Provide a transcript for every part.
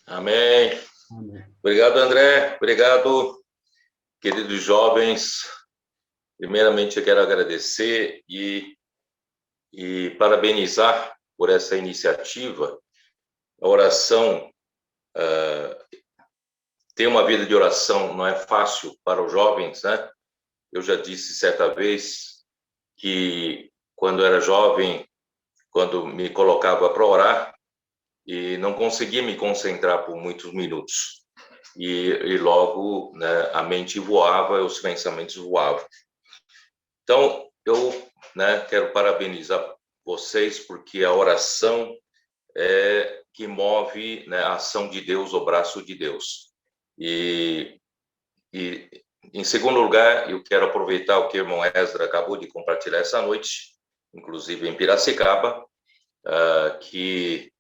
Amém. Amém. Obrigado, André. Obrigado, queridos jovens. Primeiramente, eu quero agradecer e parabenizar por essa iniciativa. A oração, ter uma vida de oração não é fácil para os jovens, né? Eu já disse certa vez que quando era jovem, quando me colocava para orar, e não conseguia me concentrar por muitos minutos. E logo, né, a mente voava, os pensamentos voavam. Então, eu, né, quero parabenizar vocês, porque a oração é que move, né, a ação de Deus, o braço de Deus. E, em segundo lugar, eu quero aproveitar o que o irmão Ezra acabou de compartilhar essa noite, inclusive em Piracicaba, que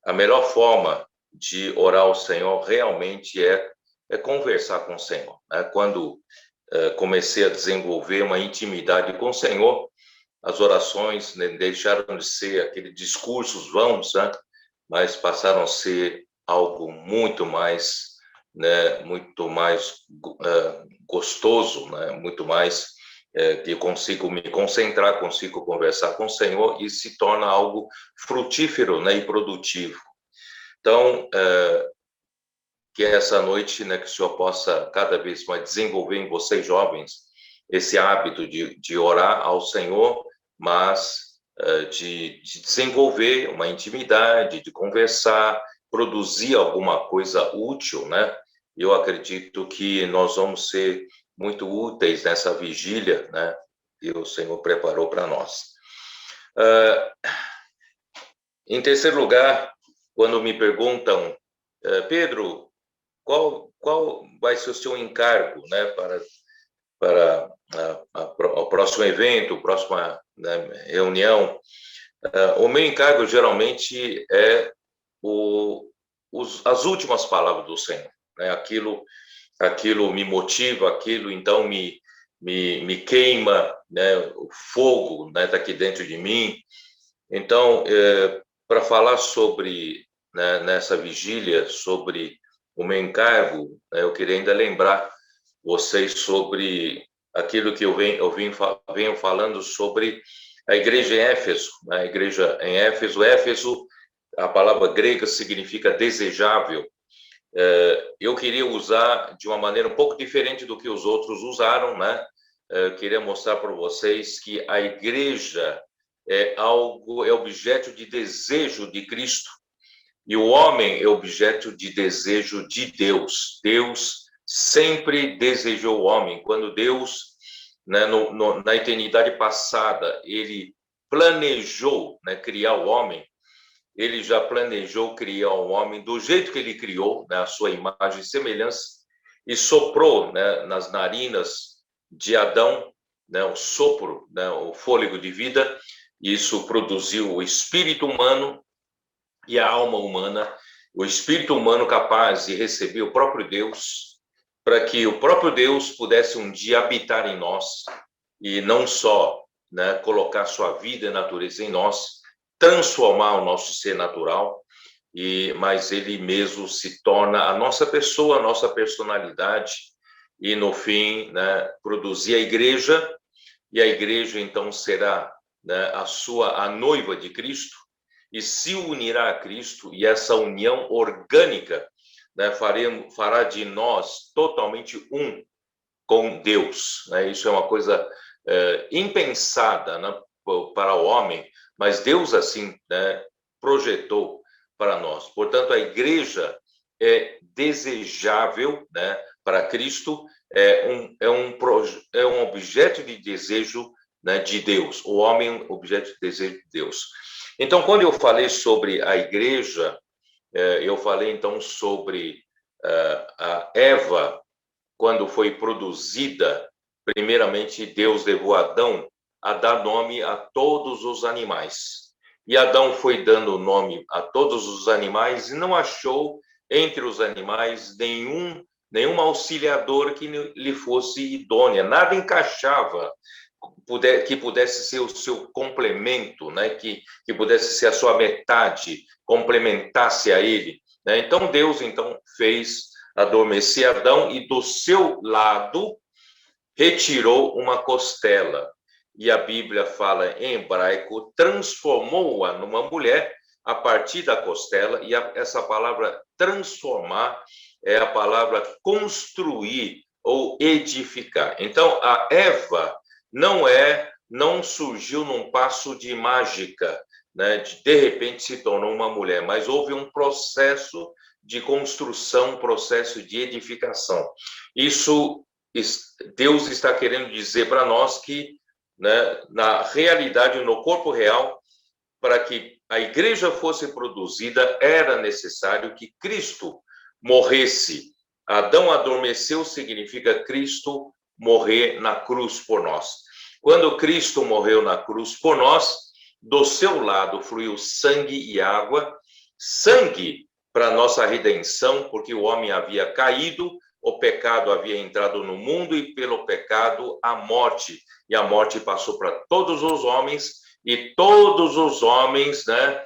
a melhor forma de orar ao Senhor realmente é conversar com o Senhor. Né? Quando comecei a desenvolver uma intimidade com o Senhor, as orações, né, deixaram de ser aqueles discursos vãos, né, mas passaram a ser algo muito mais gostoso, né, muito mais que eu consigo me concentrar, consigo conversar com o Senhor e se torna algo frutífero, né, e produtivo. Então, que essa noite, né, que o Senhor possa cada vez mais desenvolver em vocês jovens esse hábito de orar ao Senhor, mas de desenvolver uma intimidade, de conversar, produzir alguma coisa útil, né? Eu acredito que nós vamos ser muito úteis nessa vigília, né? Que o Senhor preparou para nós. Em terceiro lugar, quando me perguntam, Pedro, qual vai ser o seu encargo, né, para o próximo evento, a próxima, né, reunião? O meu encargo geralmente é as últimas palavras do Senhor, né? Aquilo me motiva, aquilo então me queima, né? O fogo, né, tá aqui dentro de mim. Então, para falar sobre, né, nessa vigília, sobre o meu encargo, né, eu queria ainda lembrar vocês sobre aquilo que venho falando sobre a igreja em Éfeso. Né? A igreja em Éfeso, a palavra grega significa desejável. Eu queria usar de uma maneira um pouco diferente do que os outros usaram, né? Eu queria mostrar para vocês que a igreja é objeto de desejo de Cristo e o homem é objeto de desejo de Deus. Deus sempre desejou o homem. Quando Deus, né, na eternidade passada, ele planejou, né, criar o homem, ele já planejou criar o homem do jeito que ele criou, né, a sua imagem e semelhança, e soprou, né, nas narinas de Adão, né, o sopro, né, o fôlego de vida. Isso produziu o espírito humano e a alma humana, o espírito humano capaz de receber o próprio Deus, para que o próprio Deus pudesse um dia habitar em nós e não só, né, colocar sua vida e natureza em nós, transformar o nosso ser natural, mas ele mesmo se torna a nossa pessoa, a nossa personalidade, e no fim, né, produzir a igreja, e a igreja então será, né, a noiva de Cristo, e se unirá a Cristo, e essa união orgânica, né, fará de nós totalmente um com Deus. Né? Isso é uma coisa impensada, né, para o homem, mas Deus assim, né, projetou para nós. Portanto, a igreja é desejável, né, para Cristo, é um objeto de desejo, né, de Deus. O homem é um objeto de desejo de Deus. Então, quando eu falei sobre a igreja, eu falei então sobre a Eva, quando foi produzida, primeiramente Deus levou Adão a dar nome a todos os animais. E Adão foi dando nome a todos os animais e não achou entre os animais nenhum auxiliador que lhe fosse idônea, nada encaixava que pudesse ser o seu complemento, né? que pudesse ser a sua metade, complementasse a ele. né? Então Deus fez adormecer Adão e do seu lado retirou uma costela. E a Bíblia fala em hebraico, transformou-a numa mulher a partir da costela, e essa palavra transformar é a palavra construir ou edificar. Então, a Eva não surgiu num passo de mágica, né? De repente se tornou uma mulher, mas houve um processo de construção, um processo de edificação. Isso Deus está querendo dizer para nós que, né, na realidade, no corpo real, para que a igreja fosse produzida, era necessário que Cristo morresse. Adão adormeceu significa Cristo morrer na cruz por nós. Quando Cristo morreu na cruz por nós, do seu lado fluiu sangue e água, sangue para nossa redenção, porque o homem havia caído, o pecado havia entrado no mundo e pelo pecado a morte. E a morte passou para todos os homens, e todos os homens, né,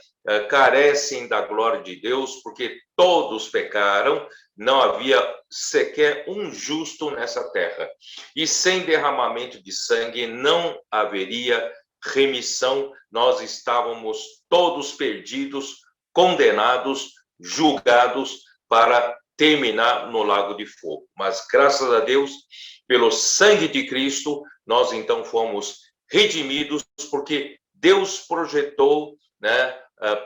carecem da glória de Deus, porque todos pecaram, não havia sequer um justo nessa terra. E sem derramamento de sangue não haveria remissão, nós estávamos todos perdidos, condenados, julgados para terminar no lago de fogo. Mas graças a Deus, pelo sangue de Cristo, nós então fomos redimidos, porque Deus projetou, né,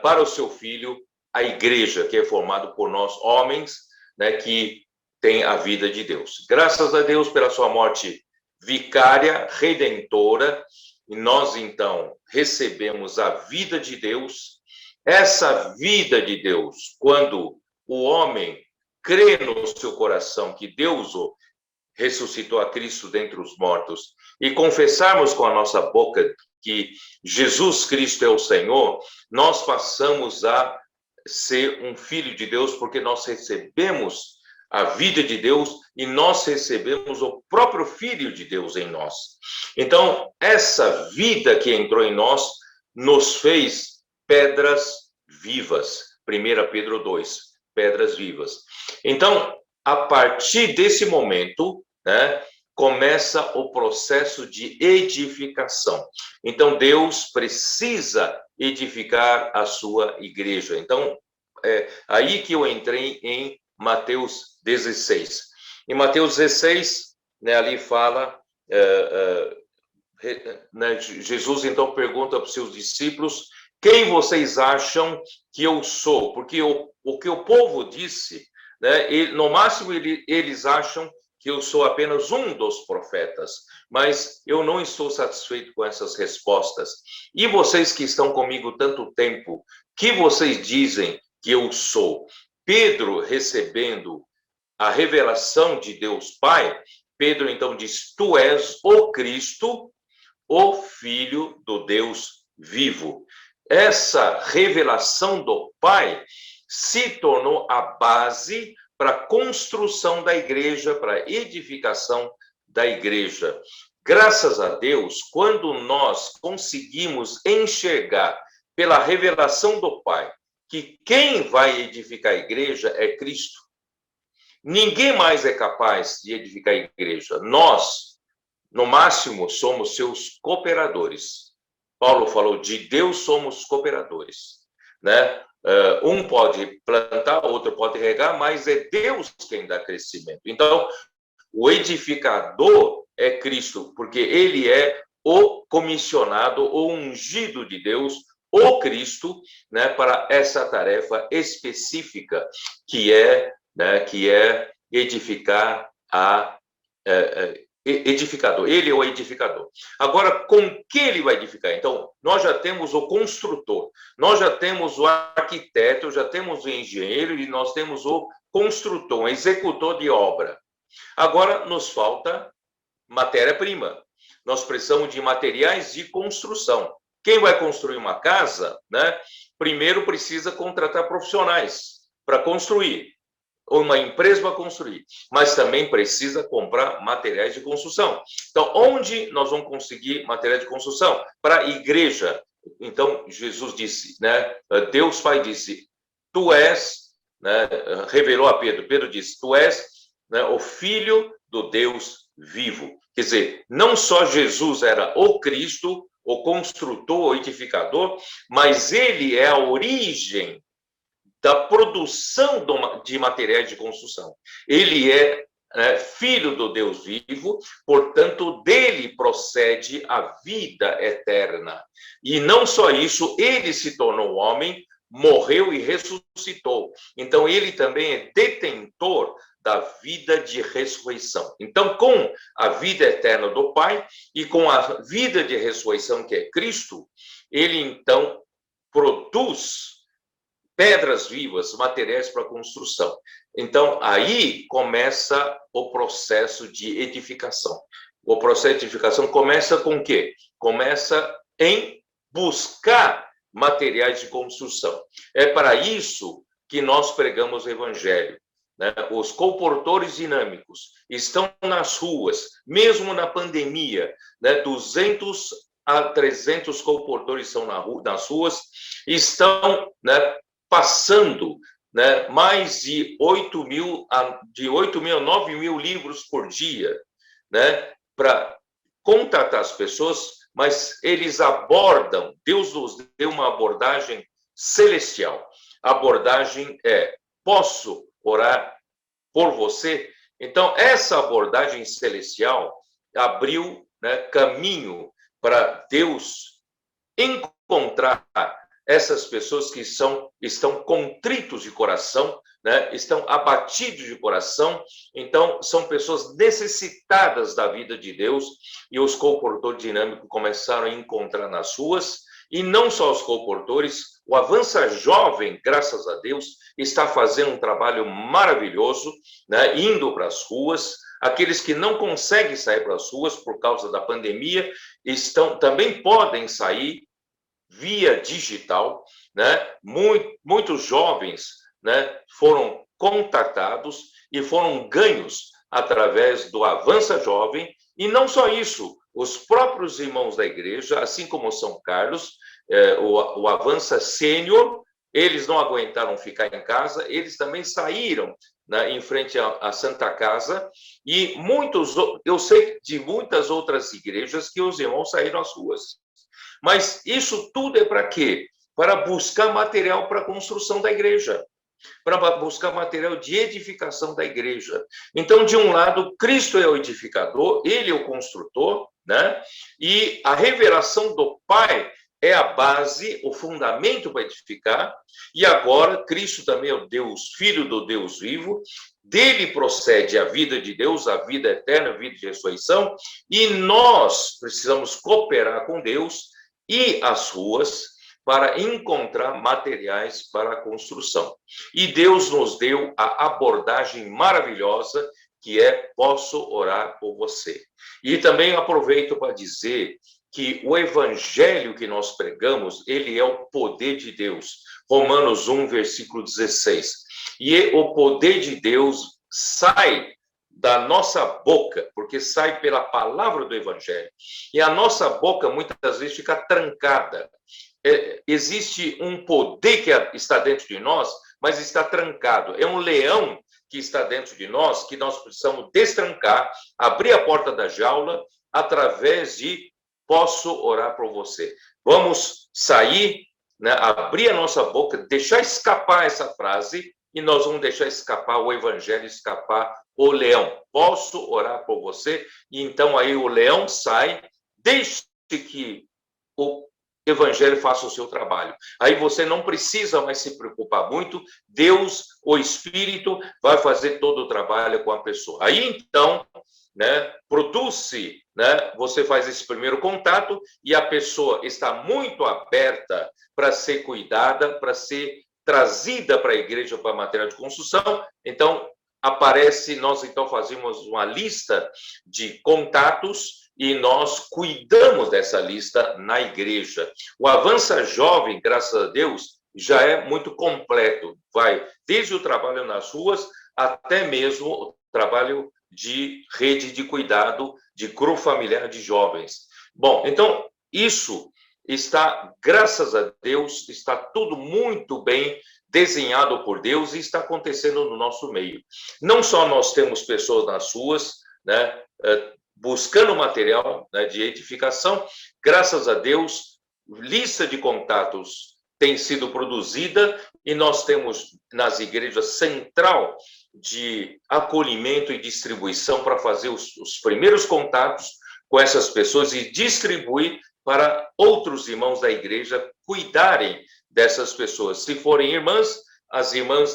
para o seu Filho a igreja, que é formada por nós homens, né, que tem a vida de Deus. Graças a Deus pela sua morte vicária, redentora, e nós então recebemos a vida de Deus. Essa vida de Deus, quando o homem crê no seu coração que Deus o ressuscitou a Cristo dentre os mortos, e confessarmos com a nossa boca que Jesus Cristo é o Senhor, nós passamos a ser um filho de Deus, porque nós recebemos a vida de Deus e nós recebemos o próprio Filho de Deus em nós. Então, essa vida que entrou em nós nos fez pedras vivas. 1 Pedro 2, pedras vivas. Então, a partir desse momento, né, começa o processo de edificação. Então, Deus precisa edificar a sua igreja. Então, é aí que eu entrei em Mateus 16. Em Mateus 16, né, ali fala, né, Jesus então pergunta para os seus discípulos, quem vocês acham que eu sou? Porque o que o povo disse, né, no máximo eles acham que eu sou apenas um dos profetas, mas eu não estou satisfeito com essas respostas. E vocês que estão comigo tanto tempo, que vocês dizem que eu sou? Pedro, recebendo a revelação de Deus Pai, Pedro então diz, tu és o Cristo, o Filho do Deus vivo. Essa revelação do Pai se tornou a base para a construção da igreja, para a edificação da igreja. Graças a Deus, quando nós conseguimos enxergar pela revelação do Pai que quem vai edificar a igreja é Cristo, ninguém mais é capaz de edificar a igreja. Nós, no máximo, somos seus cooperadores. Paulo falou, de Deus somos cooperadores, né? Um pode plantar, outro pode regar, mas é Deus quem dá crescimento. Então, o edificador é Cristo, porque ele é o comissionado, o ungido de Deus, o Cristo, né, para essa tarefa específica que é edificar edificador. Ele é o edificador. Agora, com que ele vai edificar? Então, nós já temos o construtor, nós já temos o arquiteto, já temos o engenheiro e nós temos o construtor, o executor de obra. Agora, nos falta matéria-prima. Nós precisamos de materiais de construção. Quem vai construir uma casa, né, primeiro precisa contratar profissionais para construir. Ou uma empresa para construir, mas também precisa comprar materiais de construção. Então, onde nós vamos conseguir materiais de construção? Para a igreja. Então, Jesus disse, né? Deus Pai disse, tu és né, revelou a Pedro. Pedro disse: tu és, né, o Filho do Deus vivo. Quer dizer, não só Jesus era o Cristo, o construtor, o edificador, mas ele é a origem da produção de materiais de construção. Ele é filho do Deus vivo, portanto, dele procede a vida eterna. E não só isso, ele se tornou homem, morreu e ressuscitou. Então, ele também é detentor da vida de ressurreição. Então, com a vida eterna do Pai e com a vida de ressurreição que é Cristo, ele então produz pedras vivas, materiais para construção. Então, aí começa o processo de edificação. O processo de edificação começa com o quê? Começa em buscar materiais de construção. É para isso que nós pregamos o Evangelho. Né? Os comportores dinâmicos estão nas ruas, mesmo na pandemia, né? 200 a 300 comportores estão nas ruas, estão, né, passando, né, mais de 8 mil a 9 mil livros por dia, né, para contatar as pessoas, mas eles abordam, Deus nos deu uma abordagem celestial. A abordagem é: posso orar por você? Então, essa abordagem celestial abriu, né, caminho para Deus encontrar essas pessoas que estão contritos de coração, né? Estão abatidos de coração. Então, são pessoas necessitadas da vida de Deus, e os comportores dinâmicos começaram a encontrar nas ruas, e não só os comportores, o Avança Jovem, graças a Deus, está fazendo um trabalho maravilhoso, né? Indo para as ruas. Aqueles que não conseguem sair para as ruas por causa da pandemia, também podem sair via digital, né? Muitos jovens, né, foram contatados e foram ganhos através do Avança Jovem, e não só isso, os próprios irmãos da igreja, assim como São Carlos, o Avança Sênior, eles não aguentaram ficar em casa, eles também saíram, né, em frente à Santa Casa, e eu sei de muitas outras igrejas que os irmãos saíram às ruas. Mas isso tudo é para quê? Para buscar material para a construção da igreja, para buscar material de edificação da igreja. Então, de um lado, Cristo é o edificador, ele é o construtor, né? E a revelação do Pai é a base, o fundamento para edificar. E agora, Cristo também é o Deus, Filho do Deus vivo, dele procede a vida de Deus, a vida eterna, a vida de ressurreição, e nós precisamos cooperar com Deus e as ruas para encontrar materiais para a construção. E Deus nos deu a abordagem maravilhosa que é: posso orar por você. E também aproveito para dizer que o evangelho que nós pregamos, ele é o poder de Deus. Romanos 1, versículo 16. E o poder de Deus sai da nossa boca, porque sai pela palavra do evangelho. E a nossa boca muitas vezes fica trancada. Existe um poder que está dentro de nós, mas está trancado. É um leão que está dentro de nós, que nós precisamos destrancar, abrir a porta da jaula, através de: posso orar por você. Vamos sair, né, abrir a nossa boca, deixar escapar essa frase, e nós vamos deixar escapar o evangelho, escapar o leão. Posso orar por você? E então aí o leão sai, deixe que o evangelho faça o seu trabalho. Aí você não precisa mais se preocupar muito, Deus, o Espírito, vai fazer todo o trabalho com a pessoa. Aí então, né, produz-se, né, você faz esse primeiro contato e a pessoa está muito aberta para ser cuidada, para ser trazida para a igreja para material de construção. Então, nós então fazemos uma lista de contatos e nós cuidamos dessa lista na igreja. O Avança Jovem, graças a Deus, já é muito completo. Vai desde o trabalho nas ruas até mesmo o trabalho de rede de cuidado, de grupo familiar de jovens. Bom, então, isso está, graças a Deus, está tudo muito bem desenhado por Deus e está acontecendo no nosso meio. Não só nós temos pessoas nas ruas, né, buscando material, né, de edificação, graças a Deus, lista de contatos tem sido produzida e nós temos nas igrejas central de acolhimento e distribuição para fazer os primeiros contatos com essas pessoas e distribuir para outros irmãos da igreja cuidarem dessas pessoas. Se forem irmãs, as irmãs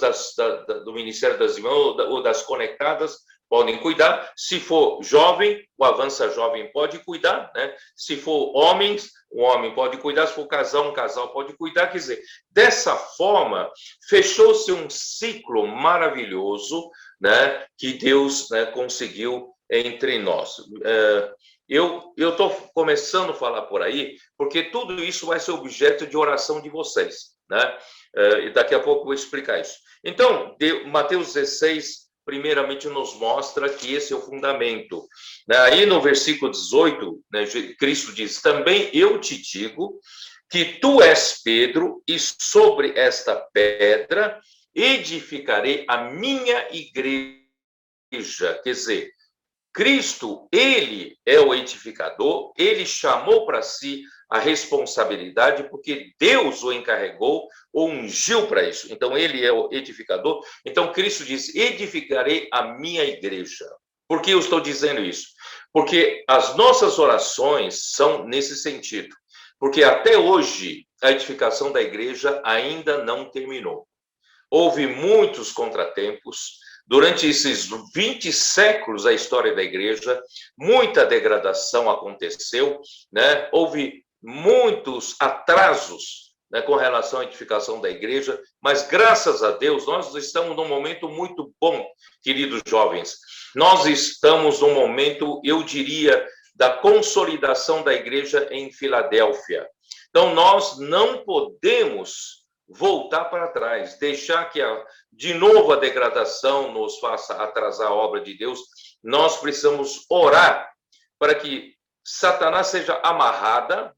do Ministério das Irmãs ou das conectadas podem cuidar. Se for jovem, o Avança Jovem pode cuidar, né? Se for homens, o homem pode cuidar. Se for casal, um casal pode cuidar. Quer dizer, dessa forma, fechou-se um ciclo maravilhoso, né, que Deus, né, conseguiu entre nós. Eu estou começando a falar por aí, porque tudo isso vai ser objeto de oração de vocês, né? E daqui a pouco eu vou explicar isso. Então, Mateus 16, primeiramente, nos mostra que esse é o fundamento. Aí no versículo 18, né, Cristo diz: também eu te digo que tu és Pedro, e sobre esta pedra edificarei a minha igreja. Quer dizer, Cristo, ele é o edificador, ele chamou para si a responsabilidade, porque Deus o encarregou, ou ungiu para isso. Então, ele é o edificador. Então, Cristo diz: edificarei a minha igreja. Por que eu estou dizendo isso? Porque as nossas orações são nesse sentido. Porque até hoje, a edificação da igreja ainda não terminou. Houve muitos contratempos. Durante esses 20 séculos da história da igreja, muita degradação aconteceu, né? Houve muitos atrasos, né, com relação à edificação da igreja, mas graças a Deus nós estamos num momento muito bom, queridos jovens. Nós estamos num momento, eu diria, da consolidação da igreja em Filadélfia. Então nós não podemos voltar para trás, deixar que de novo a degradação nos faça atrasar a obra de Deus. Nós precisamos orar para que Satanás seja amarrado,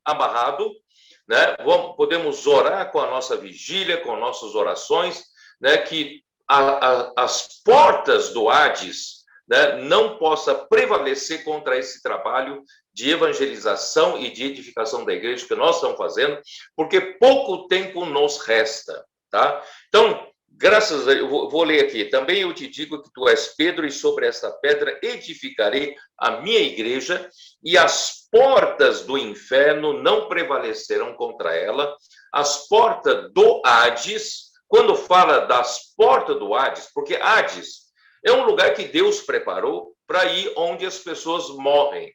né? Podemos orar com a nossa vigília, com nossas orações, né? Que as portas do Hades, né, não possa prevalecer contra esse trabalho de evangelização e de edificação da igreja que nós estamos fazendo, porque pouco tempo nos resta, tá? Então, graças a Deus, vou ler aqui. Também eu te digo que tu és Pedro, e sobre esta pedra edificarei a minha igreja, e as portas do inferno não prevalecerão contra ela. As portas do Hades, quando fala das portas do Hades, porque Hades é um lugar que Deus preparou para ir onde as pessoas morrem.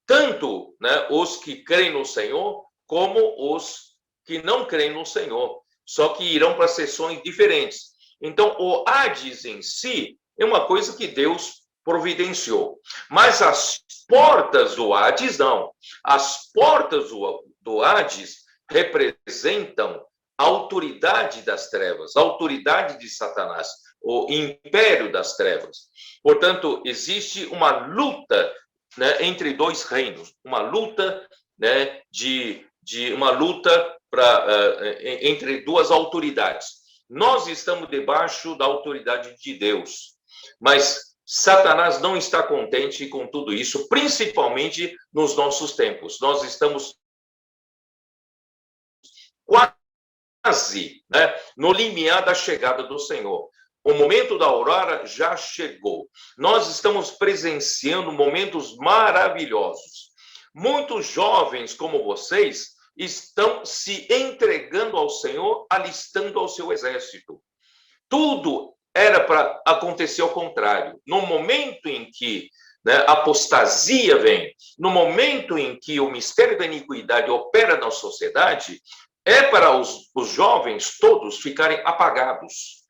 Tanto, né, os que creem no Senhor, como os que não creem no Senhor. Só que irão para seções diferentes. Então, o Hades em si é uma coisa que Deus providenciou. Mas as portas do Hades, não. As portas do Hades representam a autoridade das trevas, a autoridade de Satanás, o império das trevas. Portanto, existe uma luta, né, entre dois reinos, uma luta, né, uma luta entre duas autoridades. Nós estamos debaixo da autoridade de Deus, mas Satanás não está contente com tudo isso, principalmente nos nossos tempos. Nós estamos quase, né, no limiar da chegada do Senhor. O momento da aurora já chegou. Nós estamos presenciando momentos maravilhosos. Muitos jovens como vocês estão se entregando ao Senhor, alistando ao seu exército. Tudo era para acontecer ao contrário. No momento em que, né, a apostasia vem, no momento em que o mistério da iniquidade opera na sociedade, é para os jovens todos ficarem apagados.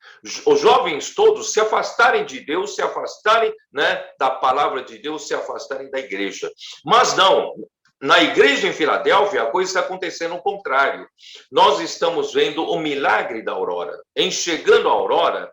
Os jovens todos se afastarem de Deus, se afastarem, né, da palavra de Deus, se afastarem da igreja. Mas não, na igreja em Filadélfia, a coisa está acontecendo ao contrário. Nós estamos vendo o milagre da aurora. Em chegando a aurora,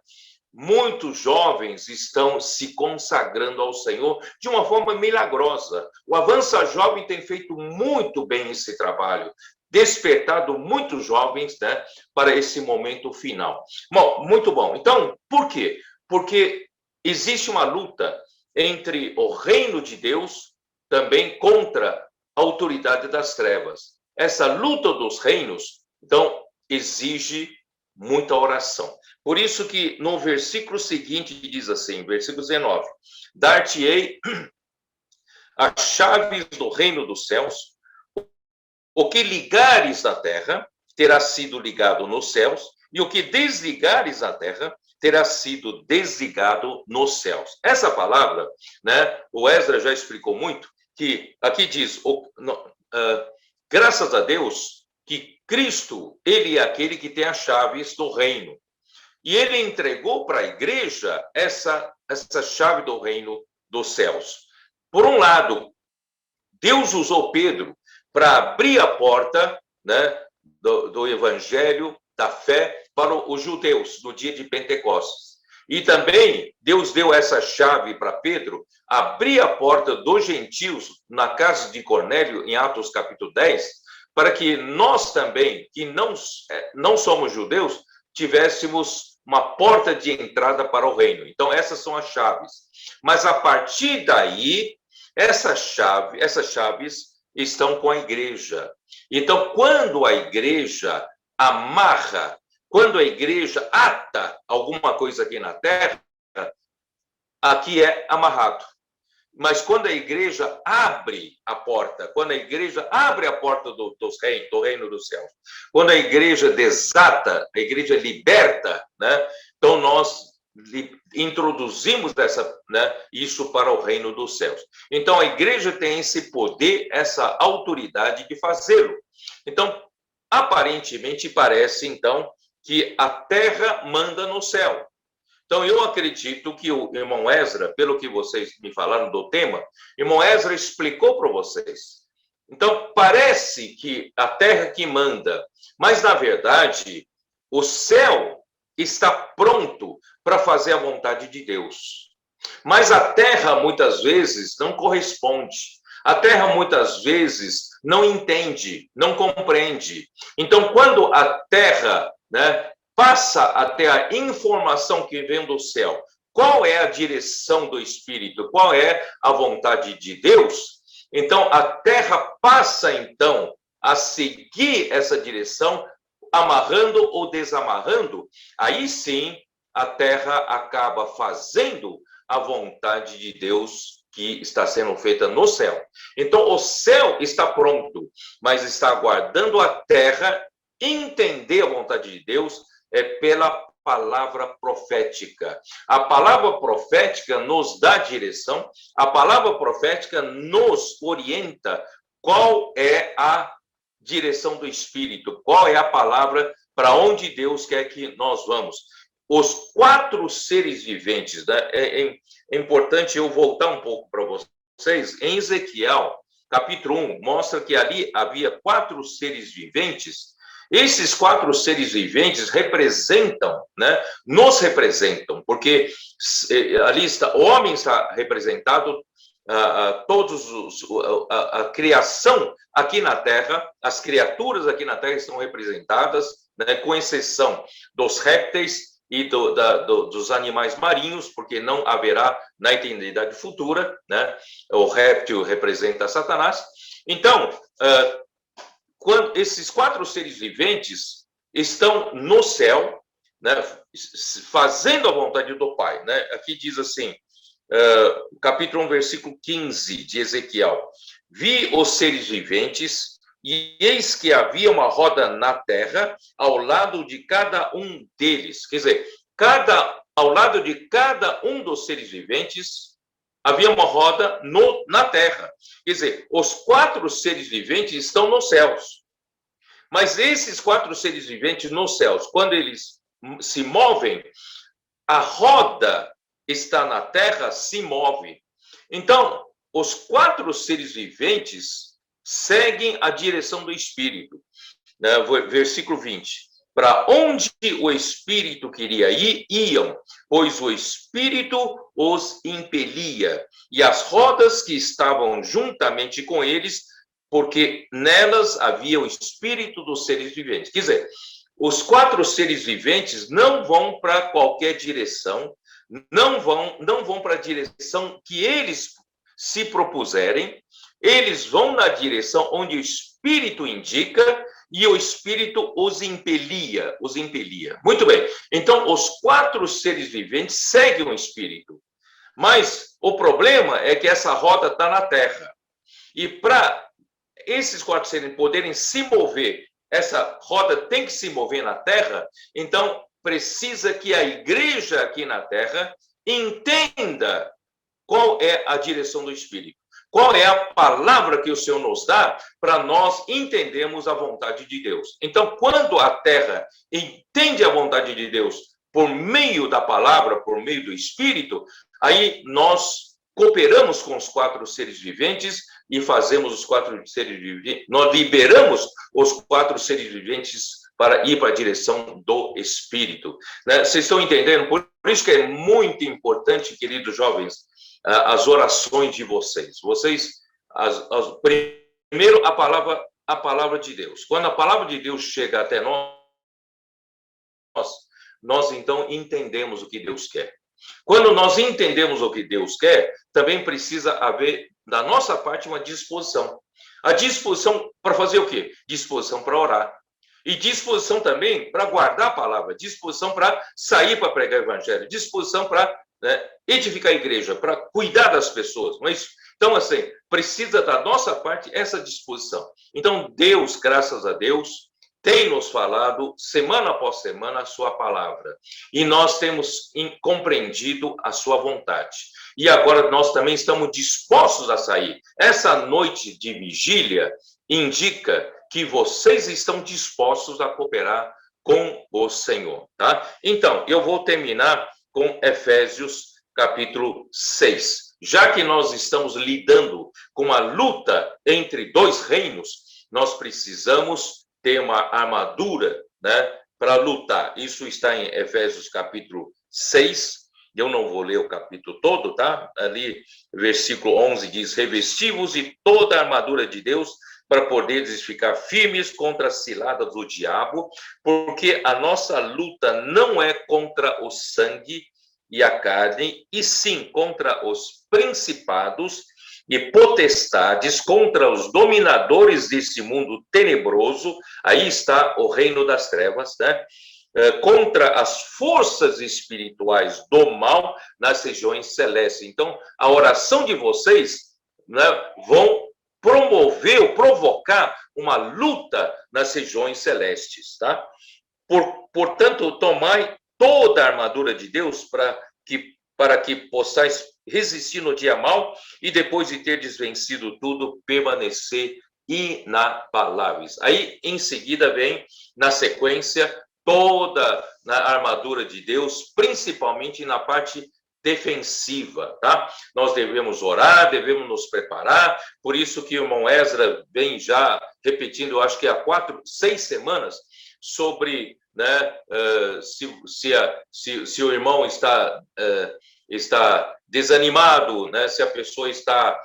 muitos jovens estão se consagrando ao Senhor de uma forma milagrosa. O Avança Jovem tem feito muito bem esse trabalho. despertado muitos jovens, né, para esse momento final. Bom, muito bom. Então, por quê? Porque existe uma luta entre o reino de Deus também contra a autoridade das trevas. Essa luta dos reinos, então, exige muita oração. Por isso que no versículo seguinte diz assim, versículo 19: dar-te-ei as chaves do reino dos céus, o que ligares na terra terá sido ligado nos céus, e o que desligares na terra terá sido desligado nos céus. Essa palavra, né, o Esdras já explicou muito, que aqui diz, graças a Deus, que Cristo, ele é aquele que tem as chaves do reino. E ele entregou para a igreja essa chave do reino dos céus. Por um lado, Deus usou Pedro para abrir a porta, né, do evangelho, da fé, para os judeus no dia de Pentecostes. E também Deus deu essa chave para Pedro, abrir a porta dos gentios na casa de Cornélio, em Atos capítulo 10, para que nós também, que não somos judeus, tivéssemos uma porta de entrada para o reino. Então, essas são as chaves. Mas, a partir daí, essas chaves estão com a igreja. Então, quando a igreja amarra, quando a igreja ata alguma coisa aqui na terra, aqui é amarrado. Mas quando a igreja abre a porta, quando a igreja abre a porta do reino dos céus, quando a igreja desata, a igreja liberta, né? Então nós introduzimos isso para o reino dos céus. Então a igreja tem esse poder, essa autoridade de fazê-lo. Então, aparentemente parece então que a terra manda no céu. Então, eu acredito que o irmão Esdras, pelo que vocês me falaram do tema, irmão Esdras explicou para vocês. Então, parece que a terra que manda, mas, na verdade, o céu está pronto para fazer a vontade de Deus. Mas a terra, muitas vezes, não corresponde. A terra, muitas vezes, não entende, não compreende. Então, quando a terra, né, passa até a informação que vem do céu, qual é a direção do Espírito, qual é a vontade de Deus, então a terra passa, então, a seguir essa direção, amarrando ou desamarrando, aí sim a terra acaba fazendo a vontade de Deus que está sendo feita no céu. Então, o céu está pronto, mas está aguardando a terra entender a vontade de Deus pela palavra profética. A palavra profética nos dá direção, a palavra profética nos orienta qual é a direção do Espírito, qual é a palavra para onde Deus quer que nós vamos. Os 4 seres viventes, né? É importante eu voltar um pouco para vocês. Em Ezequiel, capítulo 1, mostra que ali havia 4 seres viventes. Esses 4 seres viventes representam, né? Nos representam, porque ali está, o homem está representado, a criação aqui na Terra, as criaturas aqui na Terra estão representadas, né? Com exceção dos répteis e dos animais marinhos, porque não haverá na eternidade futura, né? O réptil representa Satanás. Então, quando esses 4 seres viventes estão no céu, né, fazendo a vontade do Pai, né? Aqui diz assim, capítulo 1, versículo 15 de Ezequiel: vi os seres viventes, e eis que havia uma roda na terra, ao lado de cada um deles. Quer dizer, ao lado de cada um dos seres viventes, havia uma roda na terra. Quer dizer, os 4 seres viventes estão nos céus. Mas esses 4 seres viventes nos céus, quando eles se movem, a roda está na terra, se move. Então, os 4 seres viventes seguem a direção do Espírito. Versículo 20. Para onde o Espírito queria ir, iam, pois o Espírito os impelia, e as rodas que estavam juntamente com eles porque nelas havia o espírito dos seres viventes. Quer dizer, os 4 seres viventes não vão para qualquer direção, não vão para a direção que eles se propuserem, eles vão na direção onde o espírito indica e o espírito os impelia. Muito bem. Então, os 4 seres viventes seguem o espírito. Mas o problema é que essa roda está na terra. E para esses 4 seres poderem se mover, essa roda tem que se mover na terra, então precisa que a igreja aqui na terra entenda qual é a direção do Espírito. Qual é a palavra que o Senhor nos dá para nós entendermos a vontade de Deus. Então, quando a terra entende a vontade de Deus por meio da palavra, por meio do Espírito, aí nós cooperamos com os 4 seres viventes e fazemos os 4 seres viventes, nós liberamos os 4 seres viventes para ir para a direção do Espírito. Né? Vocês estão entendendo? Por isso que é muito importante, queridos jovens, as orações de vocês. Primeiro, a palavra de Deus. Quando a palavra de Deus chega até nós então entendemos o que Deus quer. Quando nós entendemos o que Deus quer, também precisa haver, da nossa parte, uma disposição. A disposição para fazer o quê? Disposição para orar. E disposição também para guardar a palavra. Disposição para sair para pregar o evangelho. Disposição para edificar a igreja, para cuidar das pessoas. Não é isso? Então, assim, precisa da nossa parte essa disposição. Então, Deus, graças a Deus, tem nos falado, semana após semana, a sua palavra. E nós temos compreendido a sua vontade. E agora nós também estamos dispostos a sair. Essa noite de vigília indica que vocês estão dispostos a cooperar com o Senhor, tá? Então, eu vou terminar com Efésios, capítulo 6. Já que nós estamos lidando com a luta entre 2 reinos, nós precisamos ter uma armadura, né, para lutar. Isso está em Efésios capítulo 6. Eu não vou ler o capítulo todo, tá? Ali, versículo 11 diz: revesti-vos de toda a armadura de Deus para poderes ficar firmes contra as ciladas do diabo, porque a nossa luta não é contra o sangue e a carne, e sim contra os principados e potestades, contra os dominadores desse mundo tenebroso. Aí está o reino das trevas, né? Contra as forças espirituais do mal nas regiões celestes. Então, a oração de vocês, né, vão promover ou provocar uma luta nas regiões celestes, tá? Portanto, tomai toda a armadura de Deus para que possais resistir no dia mau e depois de ter desvencido tudo, permanecer inabaláveis. Aí, em seguida, vem, na sequência, toda a armadura de Deus, principalmente na parte defensiva, tá? Nós devemos orar, devemos nos preparar, por isso que o irmão Ezra vem já repetindo, eu acho que há 6 semanas, sobre, né, se o irmão está desanimado, né, se a pessoa está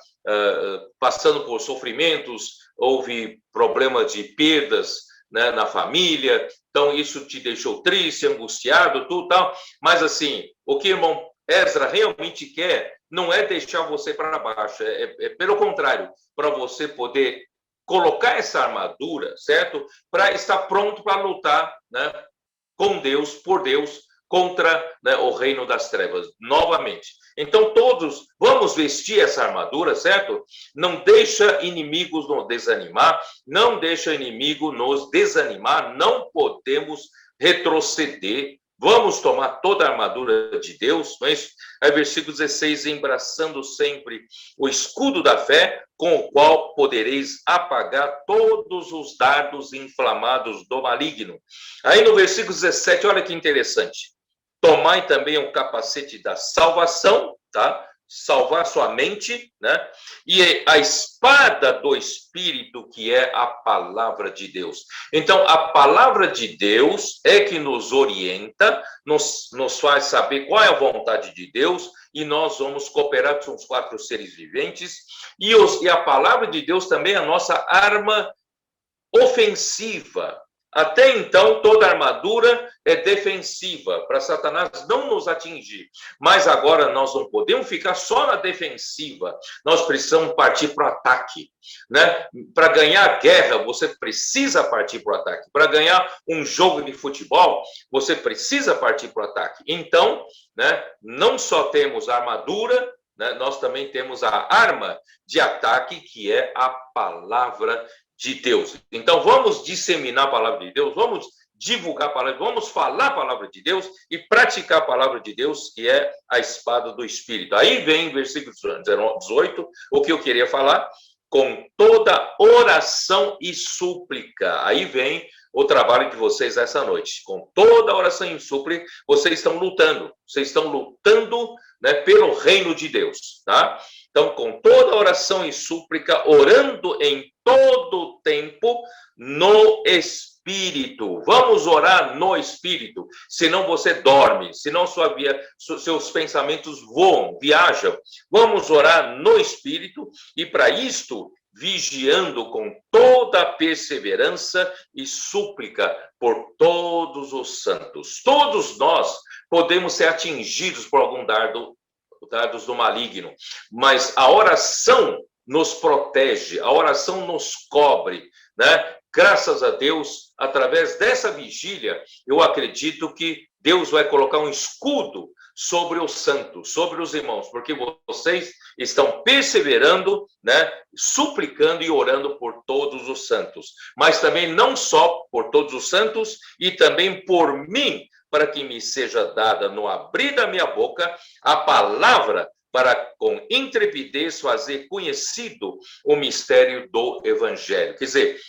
passando por sofrimentos, houve problema de perdas, né, na família, então isso te deixou triste, angustiado, tudo tal, mas assim, o que o irmão Ezra realmente quer não é deixar você para baixo, é pelo contrário, para você poder colocar essa armadura, certo? Para estar pronto para lutar, né, com Deus, por Deus, contra, né, o reino das trevas, novamente. Então, todos vamos vestir essa armadura, certo? Não deixa inimigos nos desanimar, não deixa inimigo nos desanimar, não podemos retroceder. Vamos tomar toda a armadura de Deus, não é isso? Aí, versículo 16, embraçando sempre o escudo da fé, com o qual podereis apagar todos os dardos inflamados do maligno. Aí, no versículo 17, olha que interessante. Tomai também o capacete da salvação, tá? Salvar sua mente, né? E a espada do Espírito, que é a palavra de Deus. Então, a palavra de Deus é que nos orienta, nos faz saber qual é a vontade de Deus e nós vamos cooperar com os 4 seres viventes, e a palavra de Deus também é a nossa arma ofensiva. Até então, toda armadura é defensiva, para Satanás não nos atingir. Mas agora nós não podemos ficar só na defensiva. Nós precisamos partir para o ataque, né? Para ganhar guerra, você precisa partir para o ataque. Para ganhar um jogo de futebol, você precisa partir para o ataque. Então, né, não só temos a armadura, né, nós também temos a arma de ataque, que é a palavra de Deus. Então, vamos disseminar a palavra de Deus, vamos divulgar a palavra, vamos falar a palavra de Deus e praticar a palavra de Deus, que é a espada do Espírito. Aí vem, versículo 18, o que eu queria falar, com toda oração e súplica. Aí vem o trabalho de vocês essa noite. Com toda oração e súplica, vocês estão lutando, né, pelo reino de Deus, tá? Então, com toda oração e súplica, orando em todo tempo no Espírito. Vamos orar no Espírito, senão você dorme, senão seus pensamentos voam, viajam. Vamos orar no Espírito e, para isto, vigiando com toda perseverança e súplica por todos os santos. Todos nós podemos ser atingidos por algum dardos do maligno, mas a oração nos protege, a oração nos cobre, né? Graças a Deus, através dessa vigília, eu acredito que Deus vai colocar um escudo sobre os santos, sobre os irmãos, porque vocês estão perseverando, né, suplicando e orando por todos os santos, mas também não só por todos os santos, e também por mim, para que me seja dada no abrir da minha boca a palavra, para com intrepidez fazer conhecido o mistério do Evangelho. Quer dizer,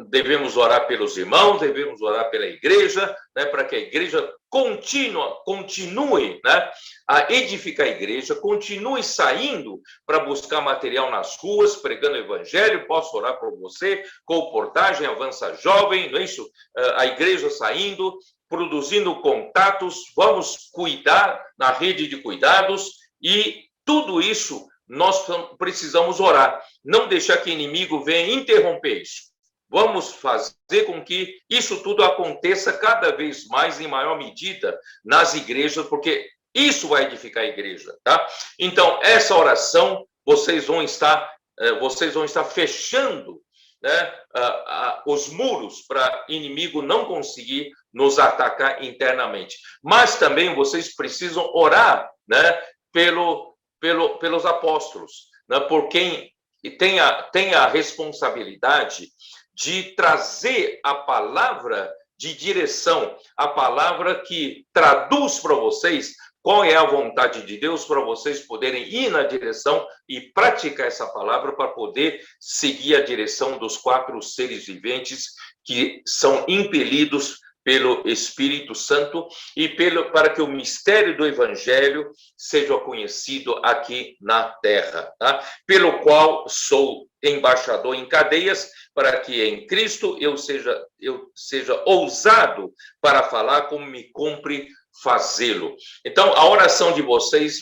devemos orar pelos irmãos, devemos orar pela igreja, né, para que a igreja continue, né, a edificar a igreja, continue saindo para buscar material nas ruas, pregando o Evangelho. Posso orar por você, Colportagem, Avança Jovem, não é isso? A igreja saindo, produzindo contatos, vamos cuidar na rede de cuidados, e tudo isso nós precisamos orar, não deixar que o inimigo venha interromper isso. Vamos fazer com que isso tudo aconteça cada vez mais, em maior medida, nas igrejas, porque isso vai edificar a igreja, tá? Então, essa oração, vocês vão estar fechando, né, os muros para o inimigo não conseguir nos atacar internamente. Mas também vocês precisam orar, né, pelos apóstolos, né, por quem tem a responsabilidade de trazer a palavra de direção, a palavra que traduz para vocês qual é a vontade de Deus, para vocês poderem ir na direção e praticar essa palavra, para poder seguir a direção dos 4 seres viventes que são impelidos pelo Espírito Santo e para que o mistério do Evangelho seja conhecido aqui na terra, tá? Pelo qual sou embaixador em cadeias, para que em Cristo eu seja ousado para falar como me cumpre fazê-lo. Então, a oração de vocês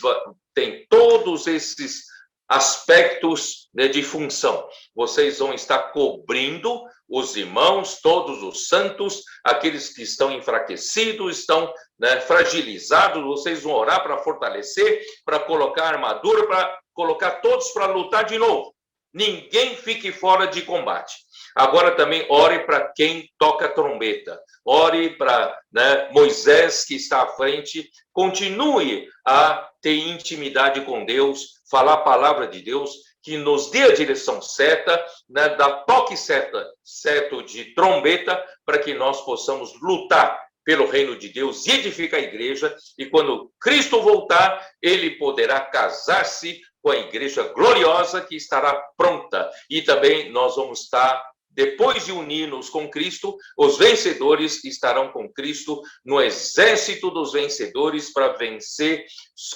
tem todos esses aspectos, né, de função. Vocês vão estar cobrindo os irmãos, todos os santos, aqueles que estão enfraquecidos, estão, né, fragilizados. Vocês vão orar para fortalecer, para colocar armadura, para colocar todos para lutar de novo. Ninguém fique fora de combate. Agora também ore para quem toca trombeta. Ore para, né, Moisés, que está à frente. Continue a ter intimidade com Deus, falar a palavra de Deus, que nos dê a direção certa, né, da toque certo de trombeta, para que nós possamos lutar pelo reino de Deus e edificar a igreja. E quando Cristo voltar, ele poderá casar-se com a igreja gloriosa que estará pronta. E também nós vamos estar, depois de unir-nos com Cristo, os vencedores estarão com Cristo no exército dos vencedores, para vencer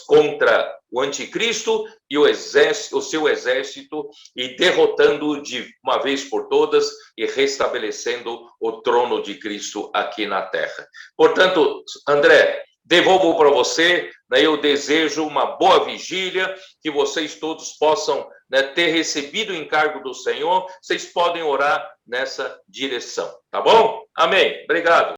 contra o anticristo e o seu exército, e derrotando de uma vez por todas e restabelecendo o trono de Cristo aqui na terra. Portanto, André, devolvo para você, né? Eu desejo uma boa vigília, que vocês todos possam, né, ter recebido o encargo do Senhor. Vocês podem orar nessa direção, tá bom? Amém. Obrigado.